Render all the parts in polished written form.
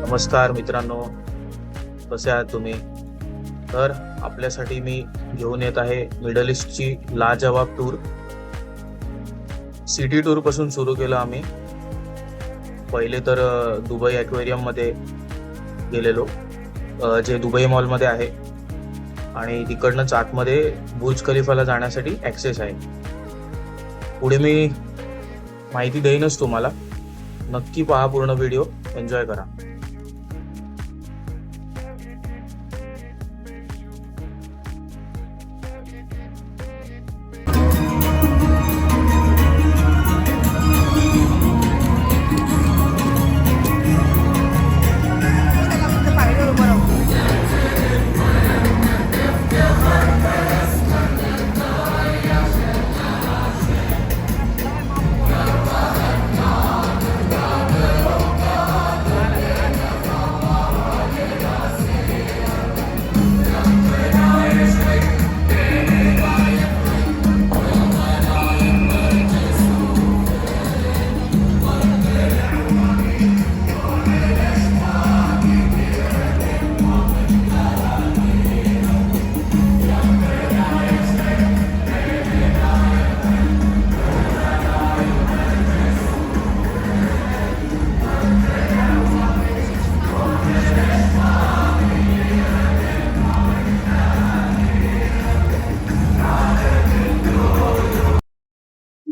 नमस्कार मित्रांनो, कसे आहात तुम्ही? तर आपल्यासाठी मी घेऊन येत आहे मिडल ईस्टची लाजवाब टूर. सिटी टूर पासून सुरू केलं आम्ही. पहिले तर दुबई ॲक्वेरियम मध्ये गेलेलो, जे दुबई मॉल मध्ये आहे, आणि तिकडनंच आतमध्ये बुर्ज खलिफाला जाण्यासाठी ॲक्सेस आहे. पुढे मी माहिती देईनच तुम्हाला. नक्की पहा पूर्ण व्हिडिओ, एन्जॉय करा.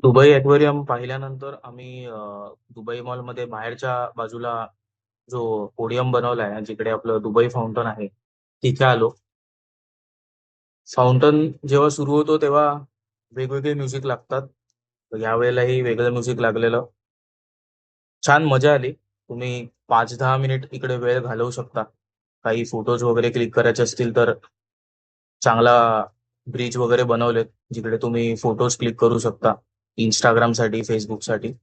दुबई ॲक्वेरियम पाहिल्यानंतर आम्ही दुबई मॉल मध्ये बाहेरच्या बाजूला जो पोडियम बनवलाय, जिकडे आपलं दुबई फाउंटन आहे, तिथे आलो. फाउंटन जेव्हा सुरू होतो तेव्हा वेगवेगळे म्युझिक लागतात. तर यावेळेलाही वेगळं म्युझिक लागलेलं. छान मजा आली. तुम्ही 5-10 मिनिट इकडे वेळ घालवू शकता. काही फोटोज वगैरे क्लिक करायचे असतील तर चांगला ब्रिज वगैरे बनवलेत, जिकडे तुम्ही फोटोज क्लिक करू शकता इंस्टाग्राम साठी, फेसबुक साठी.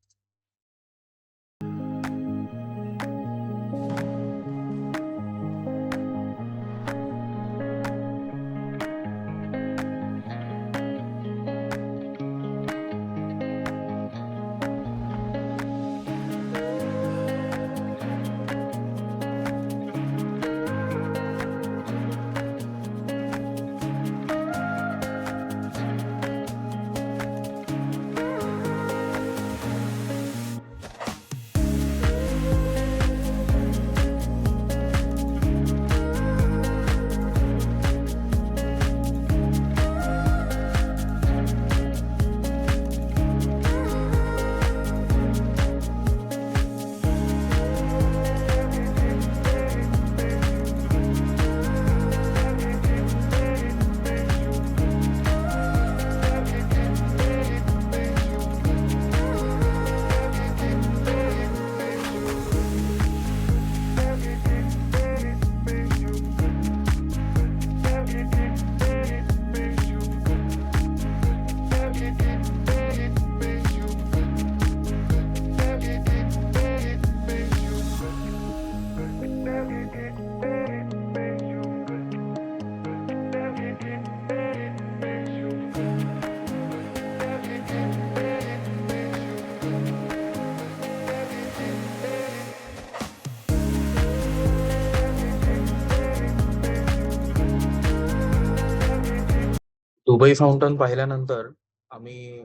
दुबई फाउंटन पाहिल्यानंतर आम्ही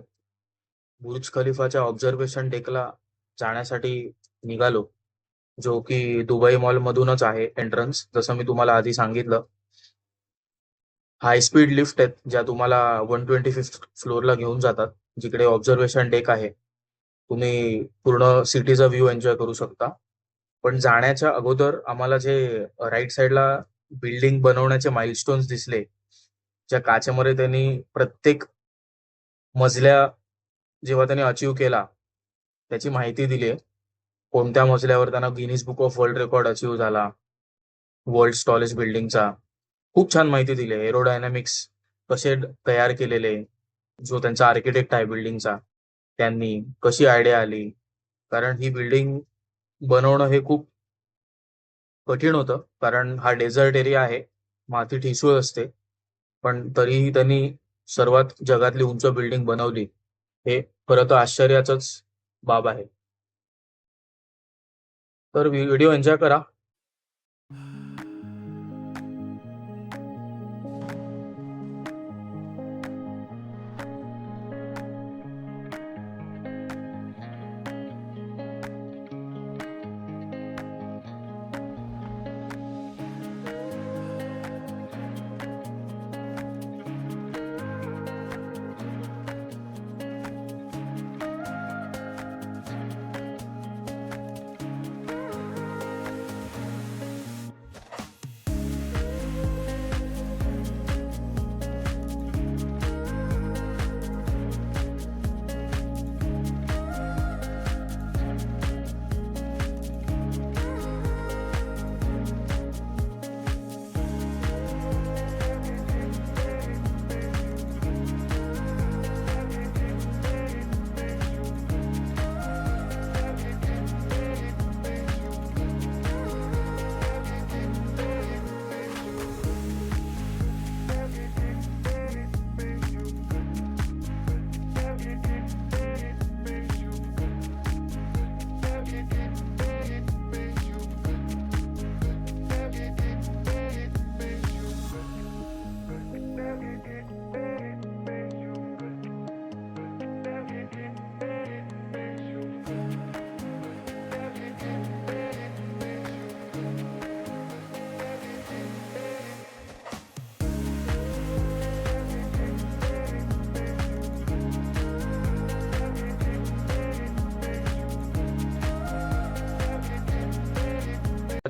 बुर्ज खलिफाच्या ऑब्झर्वेशन डेकला जाण्यासाठी निघालो, जो की दुबई मॉल मधूनच आहे एंट्रन्स. जसं मी तुम्हाला आधी सांगितलं, हाय स्पीड लिफ्ट आहेत ज्या तुम्हाला 125th फ्लोअरला घेऊन जातात, जिकडे ऑब्झर्वेशन डेक आहे. तुम्ही पूर्ण सिटीचा व्ह्यू एन्जॉय करू शकता. पण जाण्याच्या अगोदर आम्हाला जे राईट साईडला बिल्डिंग बनवण्याचे माइलस्टोन्स दिसले, ज्या काचेमध्ये त्यांनी प्रत्येक मजल्या जेव्हा त्यांनी अचीव केला त्याची माहिती दिली आहे. कोणत्या मजल्यावर त्यांना Guinness book of world record achieve झाला, वर्ल्ड टॉलेस्ट बिल्डिंगचा खूप छान माहिती दिली आहे. एरोडायनामिक्स कसे तयार केलेले, जो त्यांचा आर्किटेक्ट आहे बिल्डिंगचा, त्यांनी कशी आयडिया आली. कारण ही बिल्डिंग बनवणं हे खूप कठीण होतं, कारण हा डेझर्ट एरिया आहे, माती ठिसूळ असते, पण तरीही त्यांनी सर्वात जगातली उंच बिल्डिंग बनवली. हे खरं तर आश्चर्याचंच बाब आहे. तर व्हिडिओ एन्जॉय करा.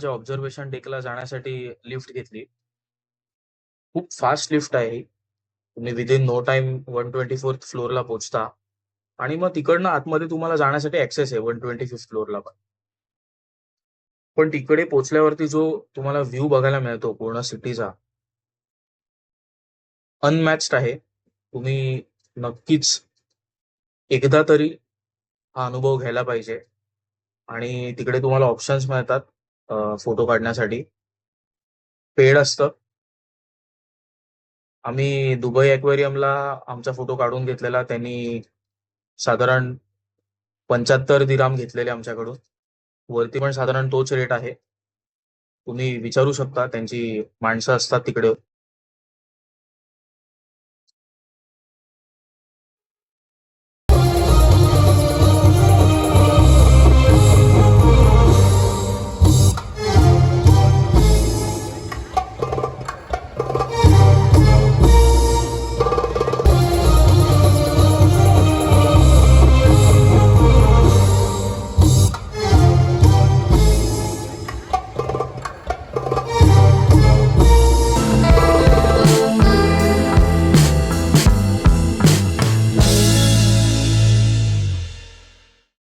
ऑब्झर्वेशन डेकला जाण्यासाठी लिफ्ट घेतली. खूप फास्ट लिफ्ट आहे ही. तुम्ही विदिन नो टाइम 124th फ्लोअरला पोहोचता आणि मग तिकडनं आतमध्ये तुम्हाला जाण्यासाठी ऍक्सेस आहे 125th फ्लोअरला पण तिकडे पोहोचल्यावरती जो तुम्हाला व्ह्यू बघायला मिळतो पूर्ण सिटीचा, अनमॅच्ड आहे. तुम्ही नक्कीच एकदा तरी हा अनुभव घ्यायला पाहिजे. आणि तिकडे तुम्हाला ऑप्शन्स मिळतात फोटो काढण्यासाठी. पेड असतं. आम्ही दुबई ॲक्वेरियमला आमचा फोटो काढून घेतलेला. त्यांनी साधारण 75 दिराम घेतलेले आमच्याकडून. वरती पण साधारण तोच रेट आहे. तुम्ही विचारू शकता, त्यांची माणसं असतात तिकडे